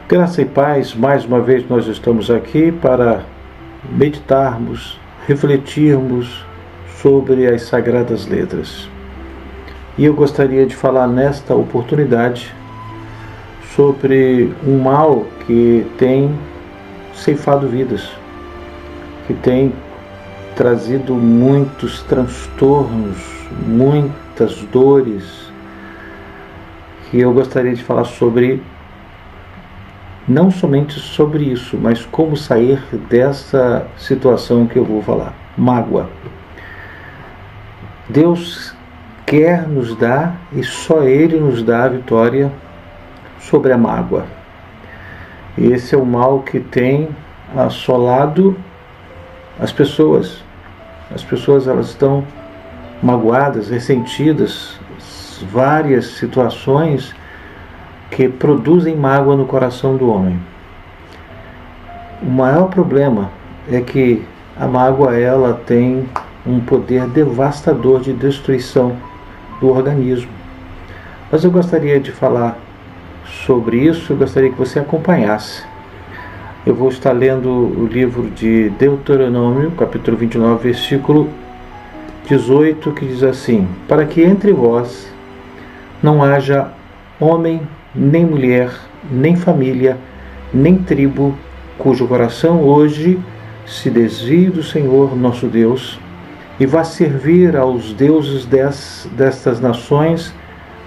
Graça e paz, mais uma vez nós estamos aqui para meditarmos, refletirmos sobre as Sagradas Letras. E eu gostaria de falar nesta oportunidade sobre um mal que tem ceifado vidas, que tem trazido muitos transtornos, muitas dores, que eu gostaria de falar sobre, não somente sobre isso, mas como sair dessa situação que eu vou falar. Mágoa. Deus quer nos dar, e só Ele nos dá a vitória sobre a mágoa. Esse é o mal que tem assolado as pessoas. As pessoas, elas estão magoadas, ressentidas, várias situações que produzem mágoa no coração do homem. O maior problema é que a mágoa, ela tem um poder devastador de destruição do organismo. Mas eu gostaria de falar sobre isso, eu gostaria que você acompanhasse. Eu vou estar lendo o livro de Deuteronômio, capítulo 29, versículo 18, que diz assim: para que entre vós não haja homem, nem mulher, nem família, nem tribo, cujo coração hoje se desvie do Senhor nosso Deus, e vá servir aos deuses destas nações,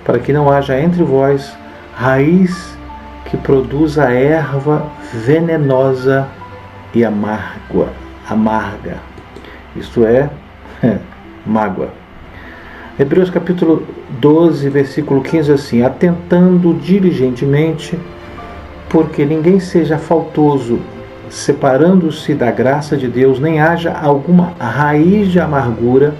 para que não haja entre vós raiz que produza erva venenosa e amarga. Isto é, mágoa. Hebreus capítulo 12, versículo 15, assim: atentando diligentemente, porque ninguém seja faltoso, separando-se da graça de Deus, nem haja alguma raiz de amargura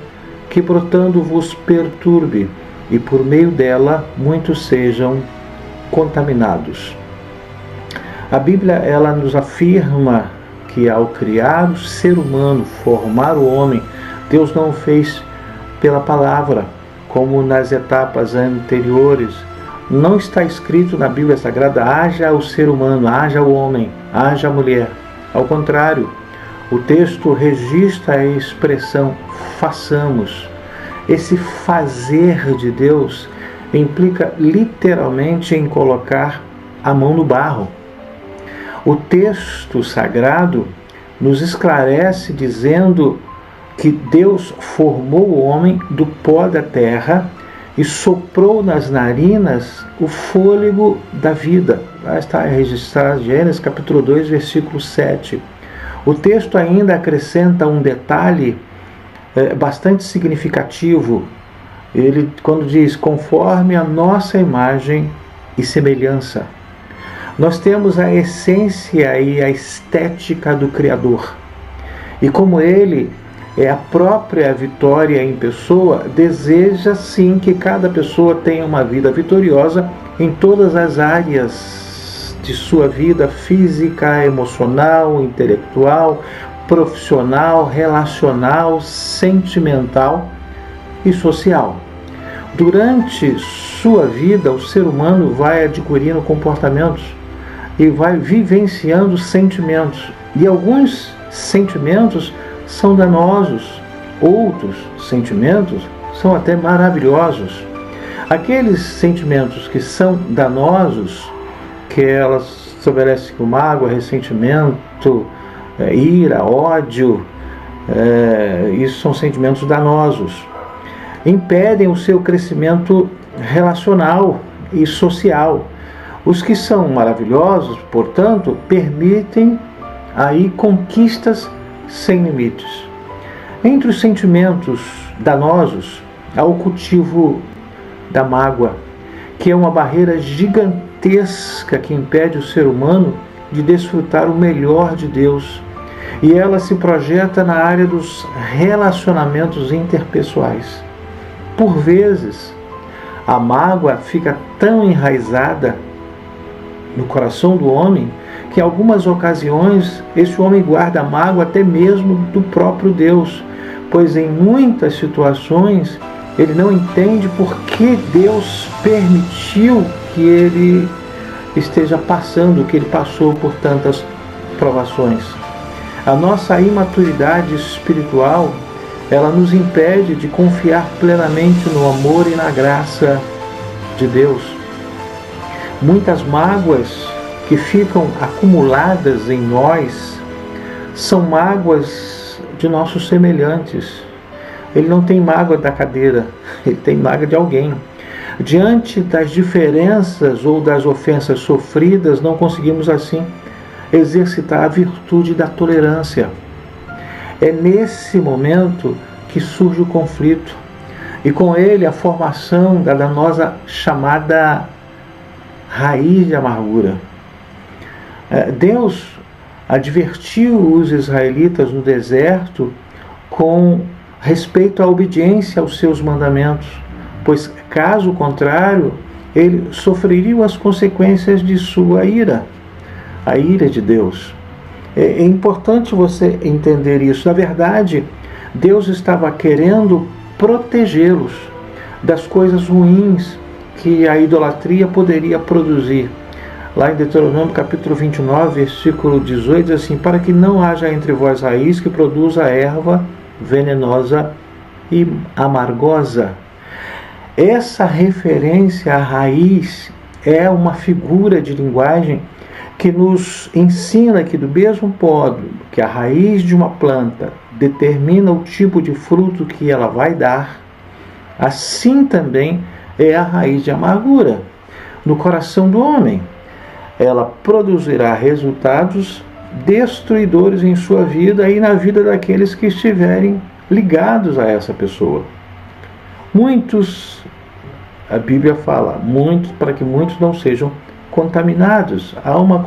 que brotando vos perturbe, e por meio dela muitos sejam contaminados. A Bíblia, ela nos afirma que ao criar o ser humano, formar o homem, Deus não o fez pela palavra, como nas etapas anteriores. Não está escrito na Bíblia Sagrada: haja o ser humano, haja o homem, haja a mulher. Ao contrário, o texto registra a expressão façamos. Esse fazer de Deus implica literalmente em colocar a mão no barro. O texto sagrado nos esclarece dizendo que Deus formou o homem do pó da terra e soprou nas narinas o fôlego da vida. Lá está registrado Gênesis capítulo 2, versículo 7. O texto ainda acrescenta um detalhe bastante significativo. Ele, quando diz conforme a nossa imagem e semelhança, nós temos a essência e a estética do Criador. E como Ele é a própria vitória em pessoa, deseja sim que cada pessoa tenha uma vida vitoriosa em todas as áreas de sua vida física, emocional, intelectual, profissional, relacional, sentimental e social. Durante sua vida, o ser humano vai adquirindo comportamentos e vai vivenciando sentimentos. E alguns sentimentos são danosos, outros sentimentos são até maravilhosos. Aqueles sentimentos que são danosos, que elas estabelecem como mágoa, ressentimento, ira, ódio, isso são sentimentos danosos. Impedem o seu crescimento relacional e social. Os que são maravilhosos, portanto, permitem aí conquistas sem limites. Entre os sentimentos danosos, há o cultivo da mágoa, que é uma barreira gigantesca que impede o ser humano de desfrutar o melhor de Deus. E ela se projeta na área dos relacionamentos interpessoais. Por vezes, a mágoa fica tão enraizada no coração do homem que em algumas ocasiões esse homem guarda mágoa até mesmo do próprio Deus, pois em muitas situações ele não entende por que Deus permitiu que ele esteja passando o que ele passou por tantas provações. A nossa imaturidade espiritual, ela nos impede de confiar plenamente no amor e na graça de Deus. Muitas mágoas que ficam acumuladas em nós são mágoas de nossos semelhantes. Ele não tem mágoa da cadeira, ele tem mágoa de alguém. Diante das diferenças ou das ofensas sofridas, não conseguimos assim exercitar a virtude da tolerância. É nesse momento que surge o conflito e com ele a formação da danosa chamada raiz de amargura. Deus advertiu os israelitas no deserto com respeito à obediência aos seus mandamentos, pois caso contrário, ele sofreria as consequências de sua ira, a ira de Deus. É importante você entender isso. Na verdade, Deus estava querendo protegê-los das coisas ruins que a idolatria poderia produzir. Lá em Deuteronômio capítulo 29, versículo 18, diz assim: para que não haja entre vós raiz que produza erva venenosa e amargosa. Essa referência à raiz é uma figura de linguagem que nos ensina que, do mesmo modo que a raiz de uma planta determina o tipo de fruto que ela vai dar, assim também é a raiz de amargura no coração do homem. Ela produzirá resultados destruidores em sua vida e na vida daqueles que estiverem ligados a essa pessoa. Muitos, a Bíblia fala, muitos, para que muitos não sejam contaminados. Há uma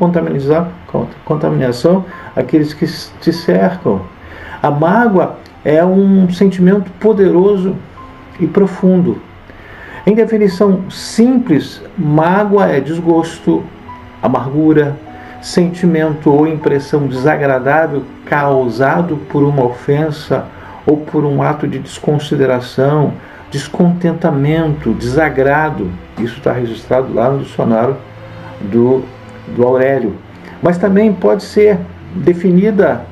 contaminação àqueles que te cercam. A mágoa é um sentimento poderoso e profundo. Em definição simples, mágoa é desgosto, amargura, sentimento ou impressão desagradável causado por uma ofensa ou por um ato de desconsideração, descontentamento, desagrado. Isso está registrado lá no dicionário do Aurélio. Mas também pode ser definida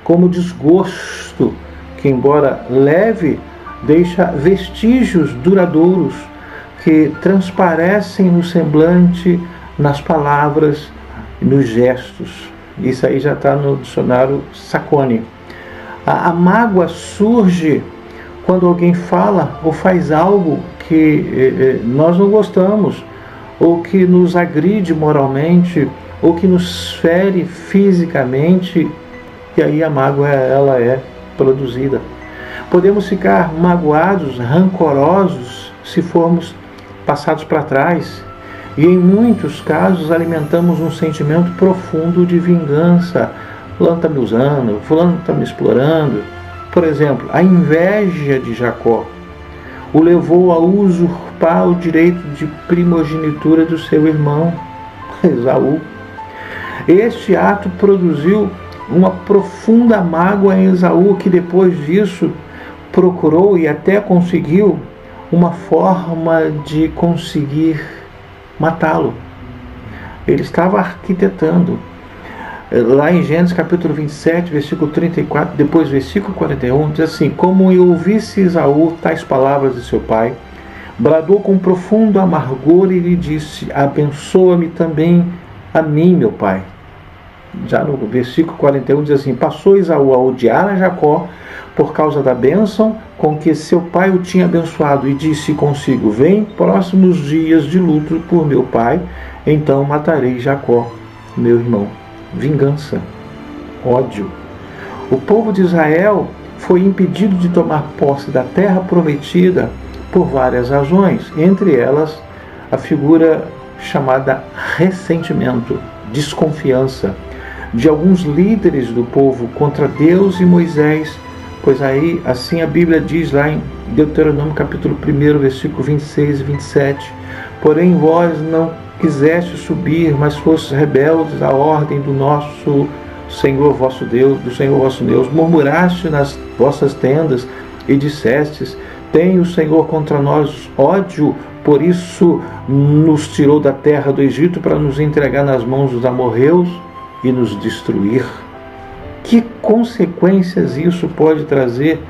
como desgosto, que, embora leve, deixa vestígios duradouros que transparecem no semblante, nas palavras, nos gestos. Isso aí já está no dicionário Sacconi. A mágoa surge quando alguém fala ou faz algo que nós não gostamos, ou que nos agride moralmente, ou que nos fere fisicamente, e aí a mágoa ela é produzida. Podemos ficar magoados, rancorosos, se formos passados para trás, e em muitos casos alimentamos um sentimento profundo de vingança. Fulano está me usando, fulano está me explorando. Por exemplo, a inveja de Jacó o levou a usurpar o direito de primogenitura do seu irmão Esaú. Este ato produziu uma profunda mágoa em Esaú, que depois disso procurou e até conseguiu uma forma de conseguir matá-lo. Ele estava arquitetando. Lá em Gênesis capítulo 27, versículo 34, depois versículo 41, diz assim: como eu ouvisse Esaú tais palavras de seu pai, bradou com profundo amargor e lhe disse: abençoa-me também a mim, meu pai. Já no versículo 41 diz assim: passou Esaú a odiar a Jacó por causa da bênção com que seu pai o tinha abençoado, e disse consigo: vem próximos dias de luto por meu pai, então matarei Jacó, meu irmão. Vingança, ódio. O povo de Israel foi impedido de tomar posse da terra prometida por várias razões, entre elas a figura chamada ressentimento, desconfiança de alguns líderes do povo contra Deus e Moisés, pois aí, assim a Bíblia diz lá em Deuteronômio capítulo 1, versículo 26 e 27, porém vós não quiseste subir, mas fostes rebeldes à ordem do nosso Senhor vosso Deus, do Senhor vosso Deus, murmuraste nas vossas tendas e dissestes: Tem o Senhor contra nós ódio, por isso nos tirou da terra do Egito para nos entregar nas mãos dos amorreus e nos destruir. Que consequências isso pode trazer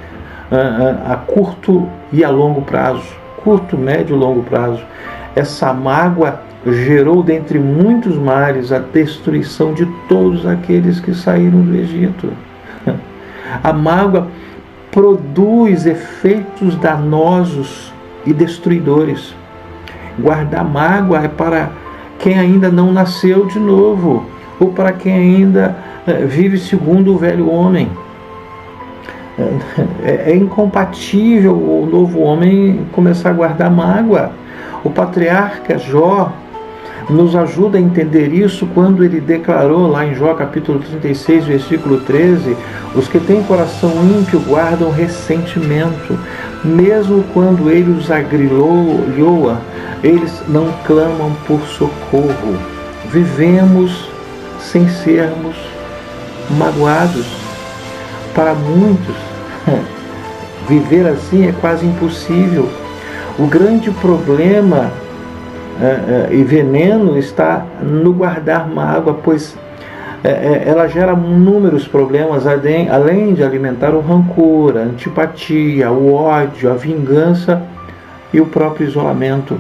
a curto e a longo prazo? Curto, médio e longo prazo. Essa mágoa gerou dentre muitos males a destruição de todos aqueles que saíram do Egito. A mágoa produz efeitos danosos e destruidores. Guardar mágoa é para quem ainda não nasceu de novo, ou para quem ainda vive segundo o velho homem. É incompatível o novo homem começar a guardar mágoa. O patriarca Jó nos ajuda a entender isso quando ele declarou lá em Jó capítulo 36, versículo 13: os que têm coração ímpio guardam ressentimento, mesmo quando ele os agrilhoa, eles não clamam por socorro. Vivemos sem sermos magoados. Para muitos, viver assim é quase impossível. O grande problema e veneno está no guardar mágoa, pois ela gera inúmeros problemas, além de alimentar o rancor, a antipatia, o ódio, a vingança e o próprio isolamento.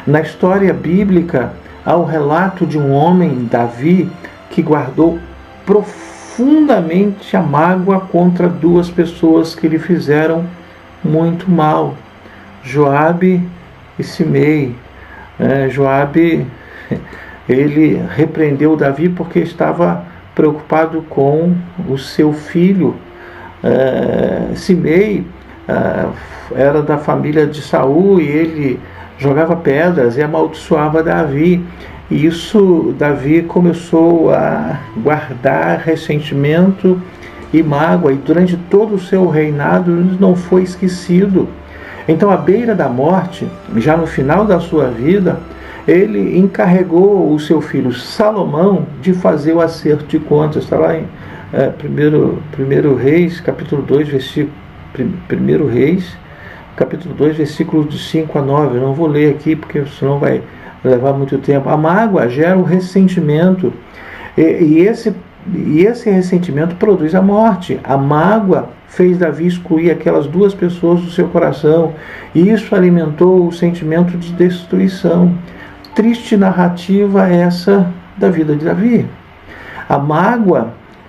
Na história bíblica, há o relato de um homem, Davi, que guardou profundamente a mágoa contra duas pessoas que lhe fizeram muito mal, Joabe e Simei. Joabe, ele repreendeu Davi porque estava preocupado com o seu filho. Simei era da família de Saul e ele jogava pedras e amaldiçoava Davi. E isso, Davi começou a guardar ressentimento e mágoa, e durante todo o seu reinado não foi esquecido. Então, à beira da morte, já no final da sua vida, ele encarregou o seu filho Salomão de fazer o acerto de contas. Está lá em 1 Reis, capítulo 2, versículo 1 Reis, capítulo 2, versículos de 5 a 9. Eu não vou ler aqui, porque senão vai levar muito tempo. A mágoa gera o ressentimento, e esse ressentimento produz a morte. A mágoa fez Davi excluir aquelas duas pessoas do seu coração, e isso alimentou o sentimento de destruição. Triste narrativa essa da vida de Davi. A mágoa,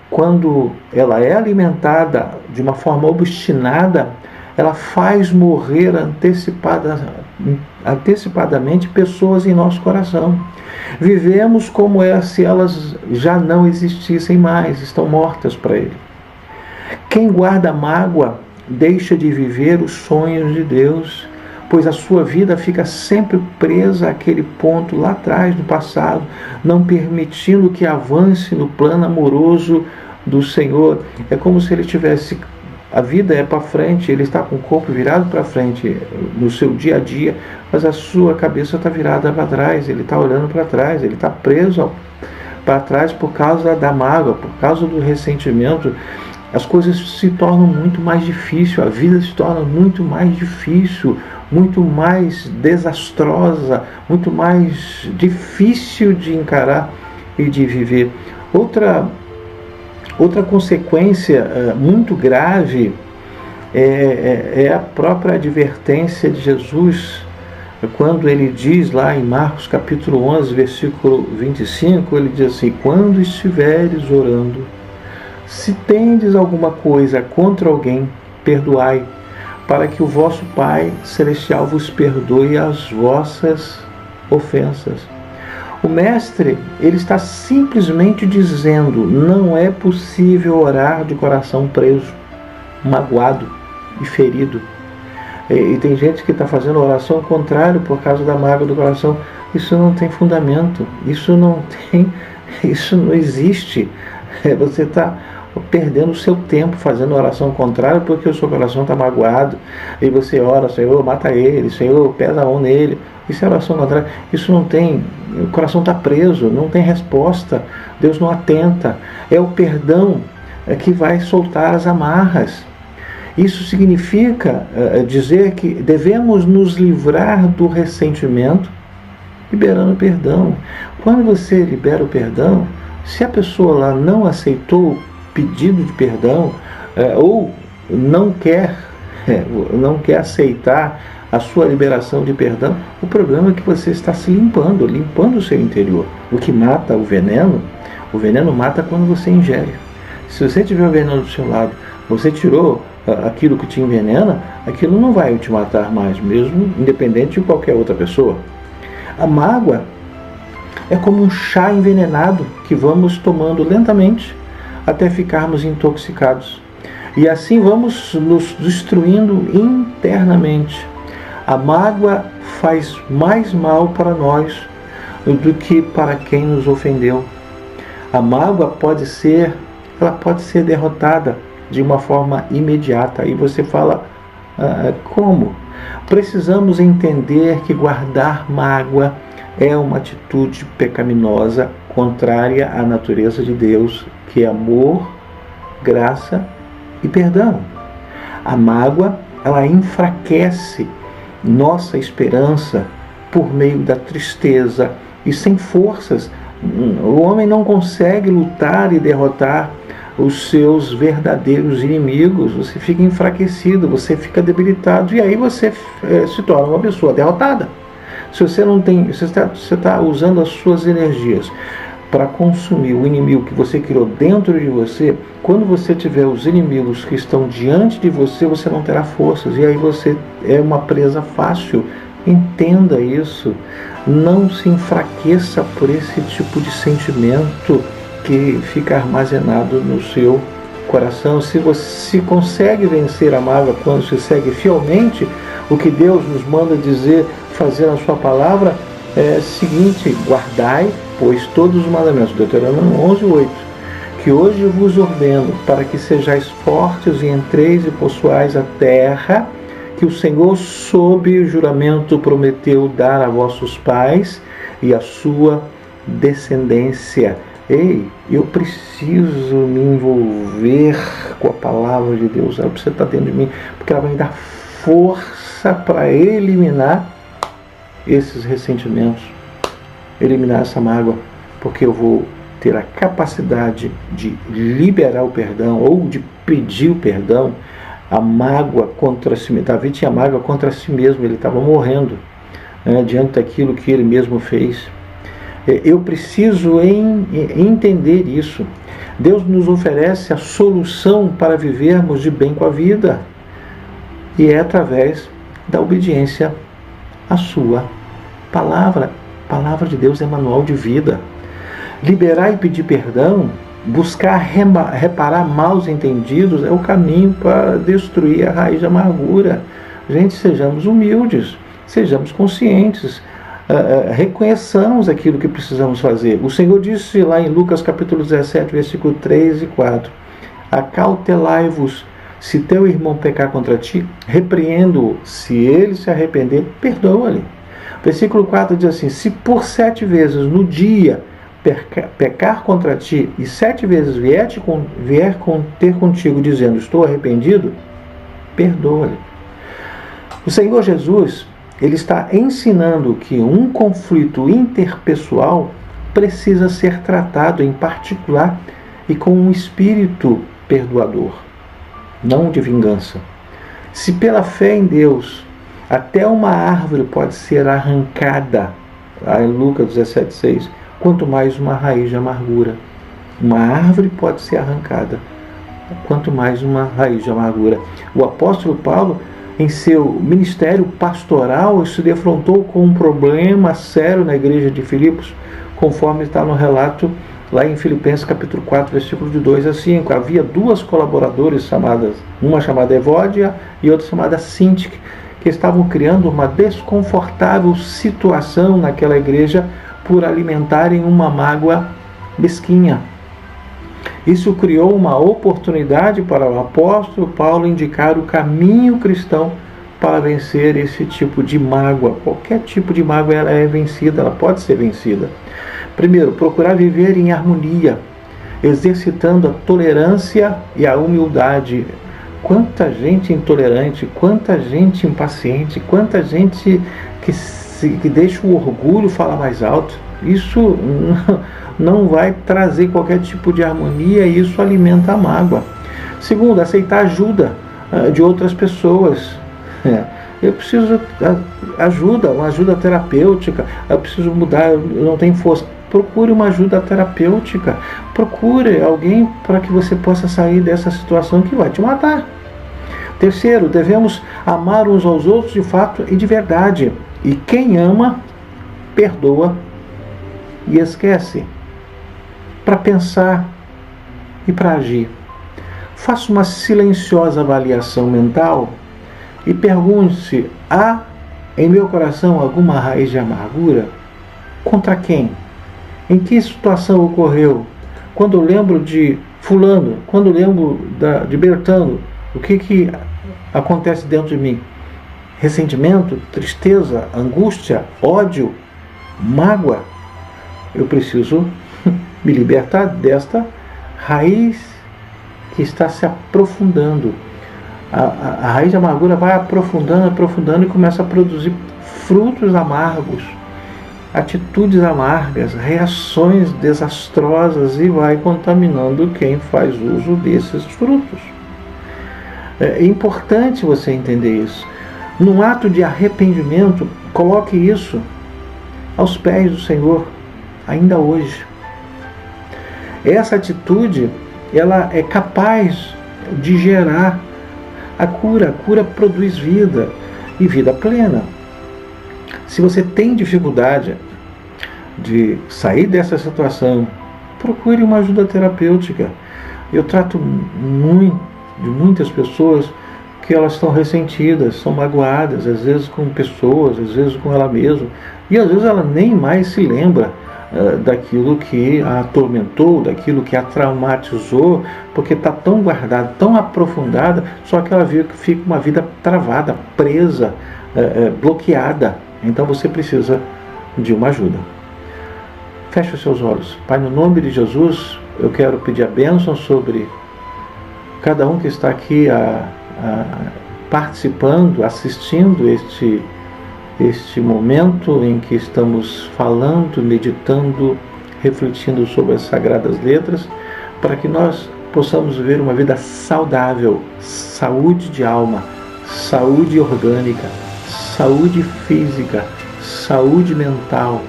quando ela é alimentada de uma forma obstinada, ela faz morrer antecipadamente pessoas em nosso coração. Vivemos como se elas já não existissem mais, estão mortas para ele. Quem guarda mágoa deixa de viver os sonhos de Deus, pois a sua vida fica sempre presa àquele ponto lá atrás, no passado, não permitindo que avance no plano amoroso do Senhor. É como se ele tivesse... A vida é para frente, ele está com o corpo virado para frente no seu dia a dia, mas a sua cabeça está virada para trás, ele está olhando para trás, ele está preso para trás por causa da mágoa, por causa do ressentimento. As coisas se tornam muito mais difíceis, a vida se torna muito mais difícil, muito mais desastrosa, muito mais difícil de encarar e de viver. Outra consequência muito grave é a própria advertência de Jesus, quando ele diz lá em Marcos capítulo 11, versículo 25, ele diz assim: quando estiveres orando, se tendes alguma coisa contra alguém, perdoai, para que o vosso Pai Celestial vos perdoe as vossas ofensas. O mestre, ele está simplesmente dizendo: não é possível orar de coração preso, magoado e ferido. E tem gente que está fazendo oração ao contrário por causa da mágoa do coração. Isso não tem fundamento, isso não existe. Você está perdendo o seu tempo fazendo oração ao contrário porque o seu coração está magoado. E você ora: Senhor, mata ele, Senhor, pesa a mão nele. Isso é oração contrária. Isso não tem... O coração está preso, não tem resposta. Deus não atenta. É o perdão que vai soltar as amarras. Isso significa dizer que devemos nos livrar do ressentimento, liberando o perdão. Quando você libera o perdão, se a pessoa lá não aceitou o pedido de perdão, ou não quer aceitar a sua liberação de perdão, o problema é que você está se limpando o seu interior. O que mata o veneno mata quando você ingere. Se você tiver o veneno do seu lado, você tirou aquilo que te envenena, aquilo não vai te matar mais, mesmo independente de qualquer outra pessoa. A mágoa é como um chá envenenado que vamos tomando lentamente até ficarmos intoxicados. E assim vamos nos destruindo internamente. A mágoa faz mais mal para nós do que para quem nos ofendeu. A mágoa pode ser derrotada de uma forma imediata. E você fala, como? Precisamos entender que guardar mágoa é uma atitude pecaminosa, contrária à natureza de Deus, que é amor, graça e perdão. A mágoa, ela enfraquece nossa esperança por meio da tristeza e sem forças. O homem não consegue lutar e derrotar os seus verdadeiros inimigos. Você fica enfraquecido, você fica debilitado, e aí você se torna uma pessoa derrotada. Se você não tem, você está usando as suas energias para consumir o inimigo que você criou dentro de você. Quando você tiver os inimigos que estão diante de você, você não terá forças, e aí você é uma presa fácil. Entenda isso. Não se enfraqueça por esse tipo de sentimento que fica armazenado no seu coração. Se você consegue vencer a mágoa quando se segue fielmente o que Deus nos manda dizer, fazer na sua palavra, é o seguinte: guardai, pois, todos os mandamentos, Deuteronômio 11:8, que hoje vos ordeno, para que sejais fortes e entreis e possuais a terra que o Senhor, sob juramento, prometeu dar a vossos pais e a sua descendência. Ei, eu preciso me envolver com a palavra de Deus. Ela precisa estar dentro de mim, porque ela vai me dar força para eliminar esses ressentimentos, eliminar essa mágoa, porque eu vou ter a capacidade de liberar o perdão ou de pedir o perdão. A mágoa contra si mesmo. Davi tinha mágoa contra si mesmo, ele estava morrendo, diante daquilo que ele mesmo fez. Eu preciso entender isso. Deus nos oferece a solução para vivermos de bem com a vida, e é através da obediência à sua palavra. A palavra de Deus é manual de vida. Liberar e pedir perdão, buscar reparar maus entendidos, é o caminho para destruir a raiz da amargura. Gente, sejamos humildes, sejamos conscientes, reconheçamos aquilo que precisamos fazer. O Senhor disse lá em Lucas capítulo 17, versículo 3 e 4, acautelai-vos, se teu irmão pecar contra ti, repreendo-o, se ele se arrepender, perdoa-lhe. Versículo 4 diz assim: se por 7 vezes no dia pecar contra ti, e 7 vezes vier ter contigo dizendo estou arrependido, perdoa-lhe. O Senhor Jesus, ele está ensinando que um conflito interpessoal precisa ser tratado em particular e com um espírito perdoador, não de vingança. Se pela fé em Deus até uma árvore pode ser arrancada, lá em Lucas 17:6, quanto mais uma raiz de amargura. Uma árvore pode ser arrancada, quanto mais uma raiz de amargura. O apóstolo Paulo, em seu ministério pastoral, se defrontou com um problema sério na igreja de Filipos, conforme está no relato lá em Filipenses capítulo 4, versículo de 2 a 5. Havia 2 colaboradoras chamadas, uma chamada Evódia e outra chamada Sintique, que estavam criando uma desconfortável situação naquela igreja por alimentarem uma mágoa mesquinha. Isso criou uma oportunidade para o apóstolo Paulo indicar o caminho cristão para vencer esse tipo de mágoa. Qualquer tipo de mágoa ela é vencida, ela pode ser vencida. Primeiro, procurar viver em harmonia, exercitando a tolerância e a humildade. Quanta gente intolerante, quanta gente impaciente, quanta gente que deixa o orgulho falar mais alto. Isso não vai trazer qualquer tipo de harmonia e isso alimenta a mágoa. Segundo, aceitar ajuda de outras pessoas. Eu preciso uma ajuda terapêutica, eu preciso mudar, eu não tenho força. Procure uma ajuda terapêutica, procure alguém para que você possa sair dessa situação que vai te matar. Terceiro, devemos amar uns aos outros de fato e de verdade. E quem ama, perdoa e esquece. Para pensar e para agir. Faça uma silenciosa avaliação mental e pergunte-se: há em meu coração alguma raiz de amargura? Contra quem? Em que situação ocorreu? Quando eu lembro de fulano, quando eu lembro de Bertano, o que acontece dentro de mim? Ressentimento, tristeza, angústia, ódio, mágoa? Eu preciso me libertar desta raiz que está se aprofundando. A raiz de amargura vai aprofundando e começa a produzir frutos amargos, atitudes amargas, reações desastrosas e vai contaminando quem faz uso desses frutos. É importante você entender isso. Num ato de arrependimento, coloque isso aos pés do Senhor, ainda hoje. Essa atitude, ela é capaz de gerar a cura. A cura produz vida e vida plena. Se você tem dificuldade de sair dessa situação, procure uma ajuda terapêutica. Eu trato de muitas pessoas que elas estão ressentidas, são magoadas, às vezes com pessoas, às vezes com ela mesma, e às vezes ela nem mais se lembra daquilo que a atormentou, daquilo que a traumatizou, porque está tão guardada, tão aprofundada, só que ela viu que fica uma vida travada, presa, bloqueada. Então você precisa de uma ajuda. Feche os seus olhos. Pai, no nome de Jesus, eu quero pedir a bênção sobre cada um que está aqui participando, assistindo este momento em que estamos falando, meditando, refletindo sobre as Sagradas Letras, para que nós possamos viver uma vida saudável, saúde de alma, saúde orgânica, saúde física, saúde mental.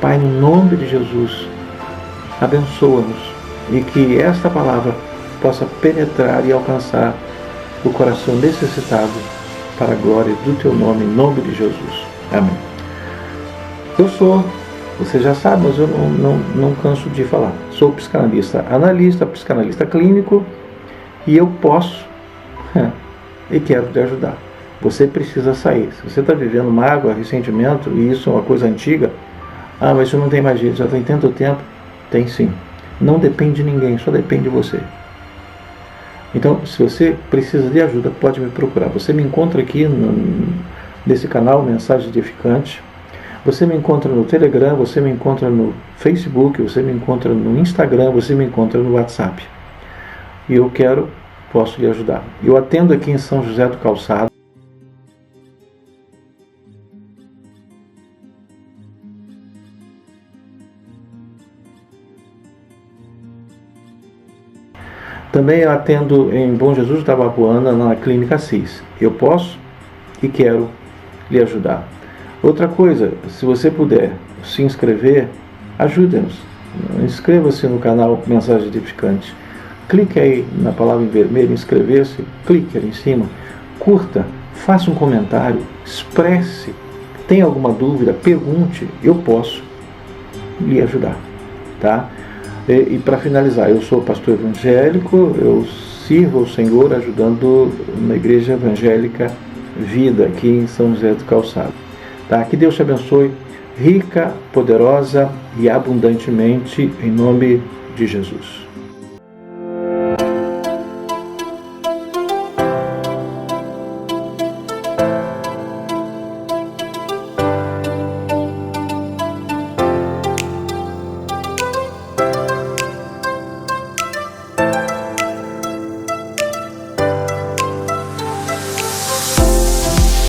Pai, no nome de Jesus, abençoa-nos e que esta palavra possa penetrar e alcançar o coração necessitado para a glória do Teu nome, em nome de Jesus. Amém. Eu sou, você já sabe, mas eu não canso de falar. Sou psicanalista analista, psicanalista clínico e eu posso e quero te ajudar. Você precisa sair. Se você está vivendo mágoa, ressentimento, e isso é uma coisa antiga, mas isso não tem mais jeito, já tem tanto tempo. Tem sim. Não depende de ninguém, só depende de você. Então, se você precisa de ajuda, pode me procurar. Você me encontra aqui nesse canal Mensagem Edificante. Você me encontra no Telegram, você me encontra no Facebook, você me encontra no Instagram, você me encontra no WhatsApp. E eu posso lhe ajudar. Eu atendo aqui em São José do Calçado. Também eu atendo em Bom Jesus da Babuana, na Clínica Assis. Eu posso e quero lhe ajudar. Outra coisa, se você puder se inscrever, ajude-nos. Inscreva-se no canal Mensagem Edificante. Clique aí na palavra em vermelho, inscrever-se, clique ali em cima, curta, faça um comentário, expresse, tem alguma dúvida, pergunte, eu posso lhe ajudar, tá? E para finalizar, eu sou pastor evangélico, eu sirvo ao Senhor ajudando na Igreja Evangélica Vida, aqui em São José do Calçado. Tá? Que Deus te abençoe, rica, poderosa e abundantemente, em nome de Jesus.